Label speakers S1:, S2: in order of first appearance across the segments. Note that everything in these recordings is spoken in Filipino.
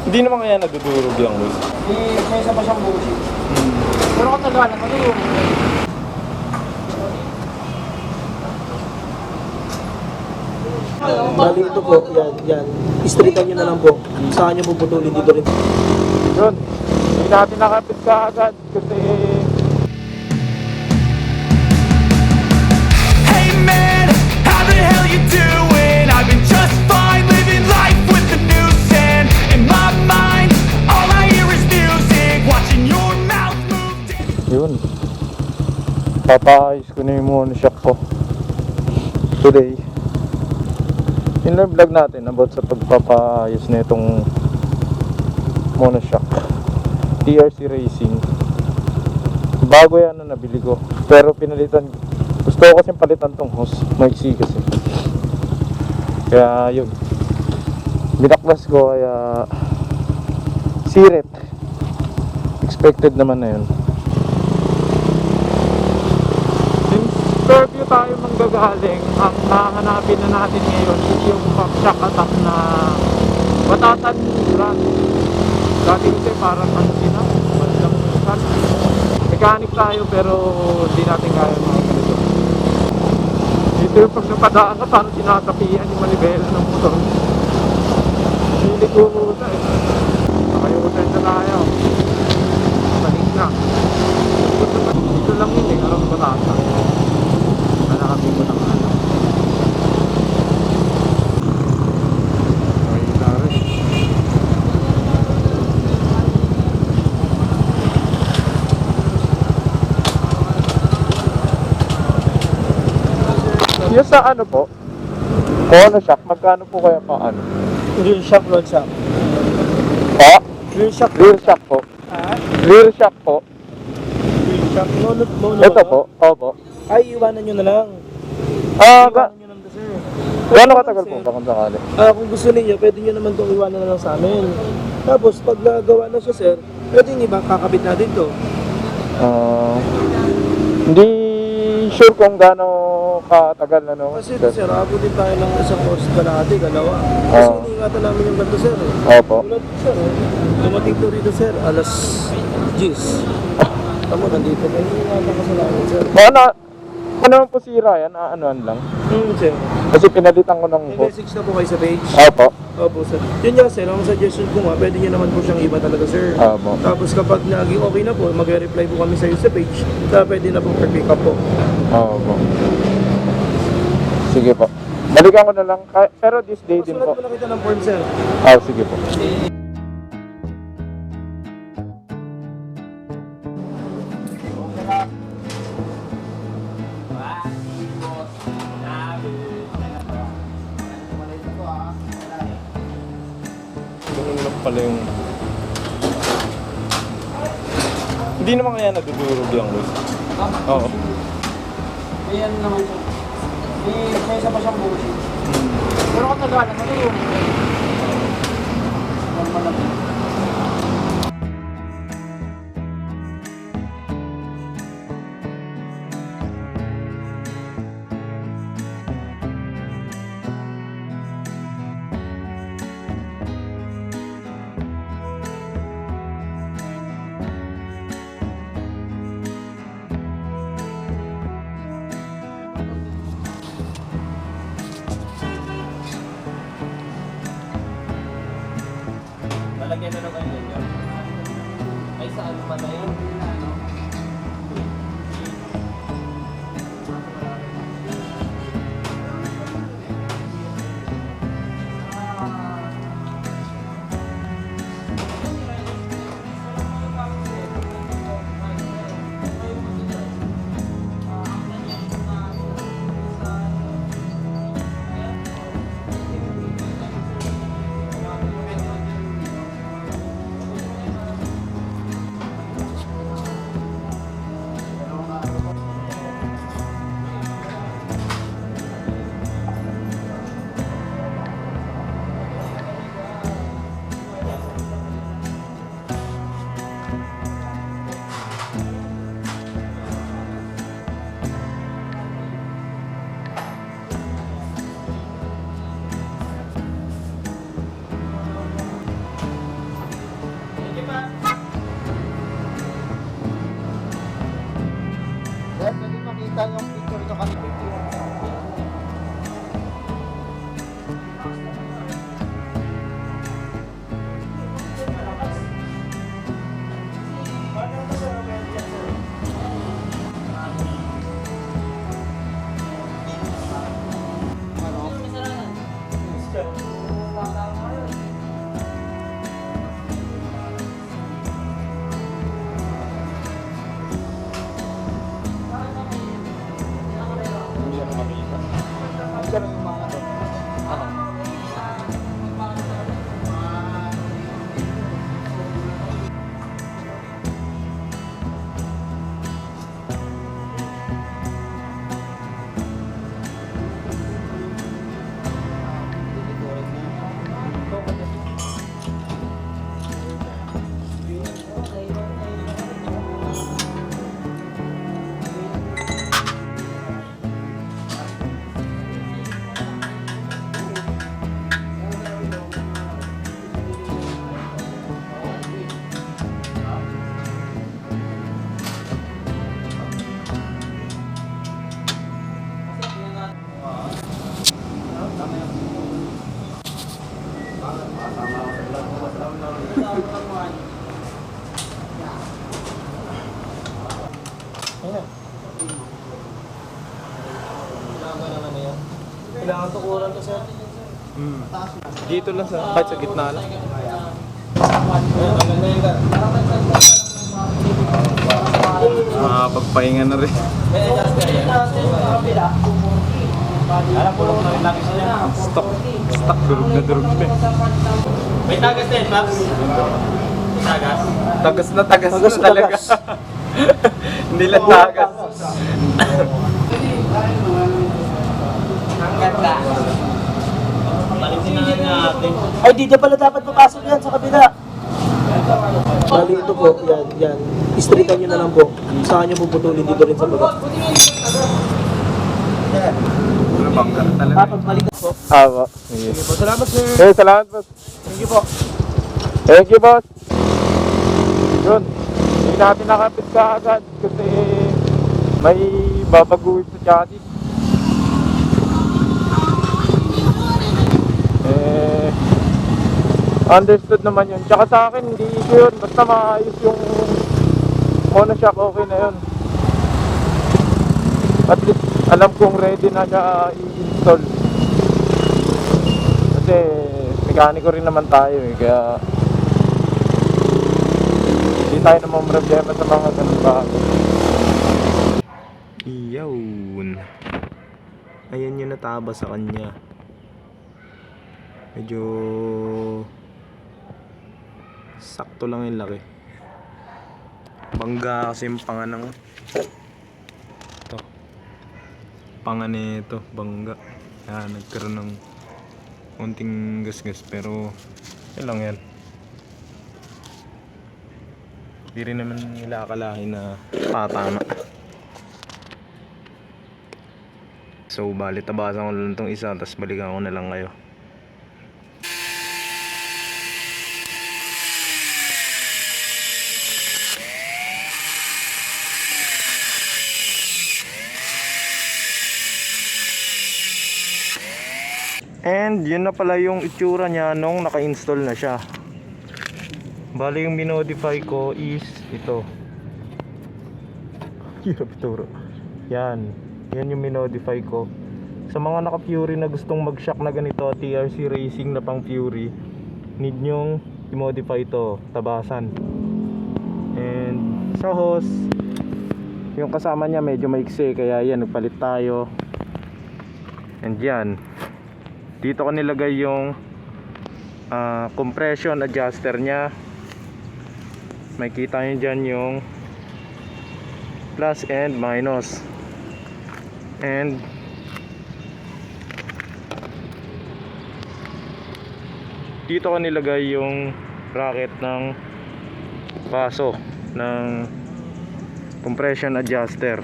S1: Hindi naman kaya nadudurog yung Luis.
S2: May isa pa siyang bullshit. Pero kung tagalan, matulog.
S3: Bali ito po, yan. Istritan nyo na lang po. Saan nyo puputulin dito rin.
S1: Yun. Hindi natin nakapit ka agad kasi
S4: Hey man, how the hell you doing? I've been just fine, living life with the noose and in my mind, all I hear is music, watching your mouth move.
S1: yun. Papaayos ko na yung monoshock ko today. Yun lang vlog natin about sa pagpapaayos na itong monoshock TRC Racing. Bago yan na nabili ko, pero pinalitan, gusto ko kasi palitan tong hose, maiksi kasi, kaya yun binaklas ko, kaya sirit, expected naman na yun. Curfew tayo manggagaling, ang hahanapin na natin ngayon is yung shock attack na matatan run. Dati kasi parang ano sila, bandang run. Mechanic tayo pero hindi natin kaya mga ganito. Dito yung pag napadaan ka, parang sinatapian yung manibela ng motor. Hindi ko muna eh. Nakayutan na tayo. Balik na. Dito lang yun eh, karang batata. Hanapin ko ng ano. Okay, sorry. Yung sa ano po? Mono shock, magkano po kaya pa ano?
S3: Rear shock, road shock.
S1: Po?
S3: Rear shock.
S1: Rear shock po. Rear shock po.
S3: Rear shock. Mono.
S1: Ito po, opo.
S3: Ay, iwanan nyo na lang.
S1: Iwanan
S3: nyo lang to, sir.
S1: Gano'ng katagal po ba kung sakali?
S3: Kung gusto niyo, pwede nyo naman itong iwanan na lang sa amin. Tapos, pag nagawa na siya, sir, pwede nyo ba kakabit natin to?
S1: Hindi sure kung gaano katagal ano.
S3: Kasi ito, sir, abutin tayo ng isang oras kalahati, dalawa. Kasi iniingatan namin yung ganito, sir.
S1: Opo.
S3: Tulad, sir, dumating to rito, sir, alas 10. Tama, nandito. May iniingatan ka sa namin, sir.
S1: Ano naman po sira yan? Aanoan lang.
S3: Sir.
S1: Kasi pinalitan ko ng
S3: May
S1: hose.
S3: message na po kayo sa page.
S1: Opo.
S3: Opo, sir. Yun nga, sir, ang suggestion ko nga, pwede nyo naman po siyang iba talaga, sir.
S1: Opo.
S3: Tapos kapag naging okay na po, mag-reply po kami sa iyo sa page, pwede na po per-pick up po.
S1: Opo. Sige po. Balikan ko na lang. Pero this day din
S3: Pasulat
S1: po.
S3: mo na kita ng form, sir.
S1: Sige po. Ganun lang pala yung... Hindi naman kaya nadudurog yung Luis. Oo.
S2: Ayan naman po. May isa pa siyang bullshit. Pero kung tagalan, matulog. Normal lang.
S5: Lalagyan na ng ano yun. Ay, saan pa na yun?
S3: Kailangan tukuran to, sir.
S1: Dito lang sa, kahit sa gitna lang. Pagpahinga na rin. Stock, durog na durog na.
S5: May tagas din, Paps. Tagas.
S1: Tagas na
S3: Tagas na
S1: talaga.
S3: tagas.
S1: Hindi lang tagas.
S5: Ang ganda. Palitin na natin.
S3: Ay, dito pala dapat papasok yan sa kabila. Bali ito po, yan. Istrikan nyo na lang po. Saan nyo puputulin dito rin sa baba.
S1: Ano bang talaga?
S3: Pagbalik po.
S1: Po. Yes.
S3: Salamat, sir.
S1: Salamat boss.
S3: Thank you po.
S1: Thank you boss. Yun. Hindi natin nakapit ka agad kasi may babaguhin sa chassis. Understood naman yun. Tsaka sa akin, hindi issue yun. Basta maayos yung monoshock, okay na yun. At least, alam kong ready na siya i-install. Kasi, mekaniko rin naman tayo eh. Kaya, hindi tayo namang problema sa mga ganun bago.
S6: Iyawn. Ayan yung nataba sa kanya. Medyo sakto lang yung laki. Bangga kasi yung panganang ito. Pangan ito, bangga. Yan, nagkaroon ng konting gasgas pero yun lang yan. Hindi rin naman nila akalain na patama. So bali tabasan ko lang itong isa tapos balikan ko na lang kayo. And yun na pala yung itsura niya nung naka-install na siya. Bali yung minodify ko is ito. Hirap ituro. Yan yung minodify ko. Sa mga naka-Fury na gustong mag-shock na ganito, TRC Racing na pang Fury, need nyong i-modify ito, tabasan. And sa hose, yung kasama niya medyo maiksi, kaya yan, nagpalit tayo. And yan, dito ko nilagay yung compression adjuster nya. Makikita nyo dyan yung plus and minus. And dito ko nilagay yung bracket ng paso ng compression adjuster.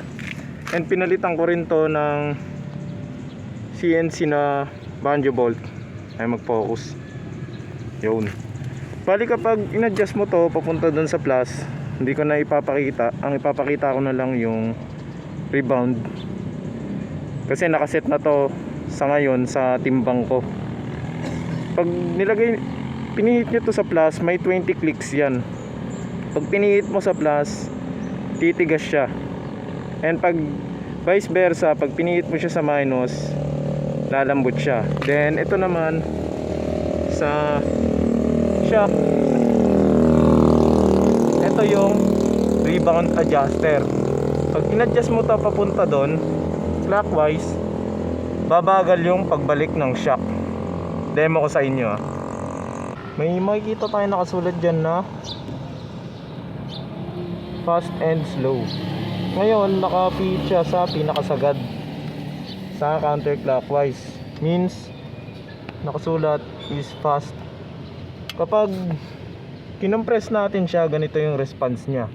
S6: And pinalitan ko rin to ng CNC na banjo bolt ay mag-focus. Yun. Bali kapag in-adjust mo to papunta dun sa plus, hindi ko na ipapakita. Ang ipapakita ko na lang yung rebound. Kasi nakaset na to sa ngayon sa timbang ko. Pag pinihit nyo to sa plus, may 20 clicks yan. Pag pinihit mo sa plus, titigas siya. And pag vice versa, pag pinihit mo siya sa minus, lalambot siya. Then ito naman sa shock. Ito yung rebound adjuster. Pag in-adjust mo to papunta doon clockwise, babagal yung pagbalik ng shock. Demo ko sa inyo ah. May makikita tayo nakasulat dyan na fast and slow. Ngayon naka-feed siya sa pinakasagad sa counterclockwise, means nakasulat is fast. Kapag kinompress natin siya, ganito yung response niya.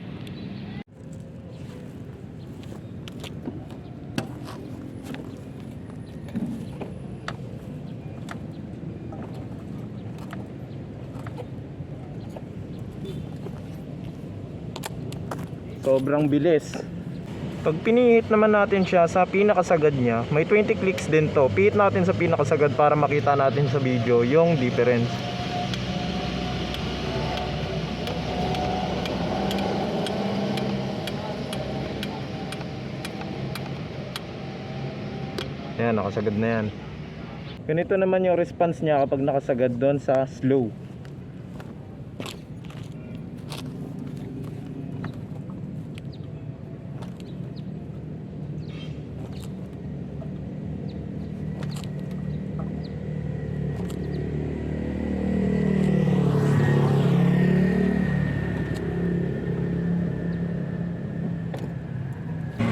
S6: Sobrang bilis. Pag pinihit naman natin siya sa pinakasagad niya, may 20 clicks din to. Pihit natin sa pinakasagad para makita natin sa video yung difference. Ayan, nakasagad na yan. Ganito naman yung response niya kapag nakasagad doon sa slow.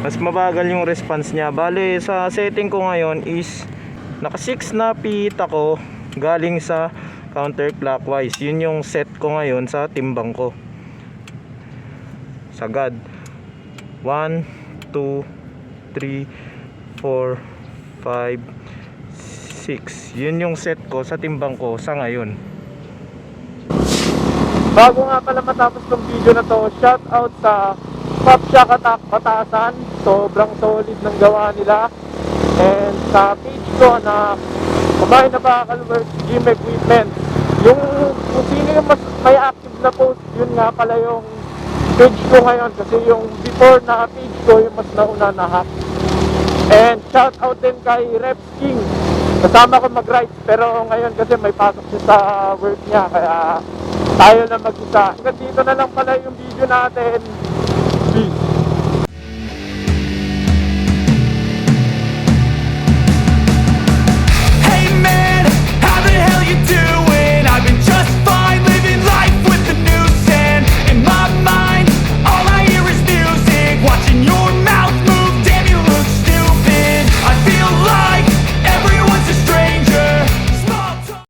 S6: Mas mabagal yung response niya. Bale, sa setting ko ngayon is naka 6 na pihit ako galing sa counterclockwise. Yun yung set ko ngayon sa timbang ko. Sagad 1, 2, 3, 4, 5, 6. Yun yung set ko sa timbang ko sa ngayon.
S1: Bago nga pala matapos tong video na to, shout out sa Pop Shock Attack Batasan. Sobrang solid ng gawa nila. And sa page ko na Kumain na Bakal Works Gym Equipment. Yung kung sino yung mas may active na post, yun nga pala yung page ko ngayon. Kasi yung before na page ko, yung mas nauna na hack. And shout out din kay Reps King. Kasama ko mag-rides, pero ngayon kasi may pasok siya sa work niya, kaya tayo na mag-isa. Hanggang dito na lang pala yung video natin. Peace.
S4: Hey man, how the hell you doing?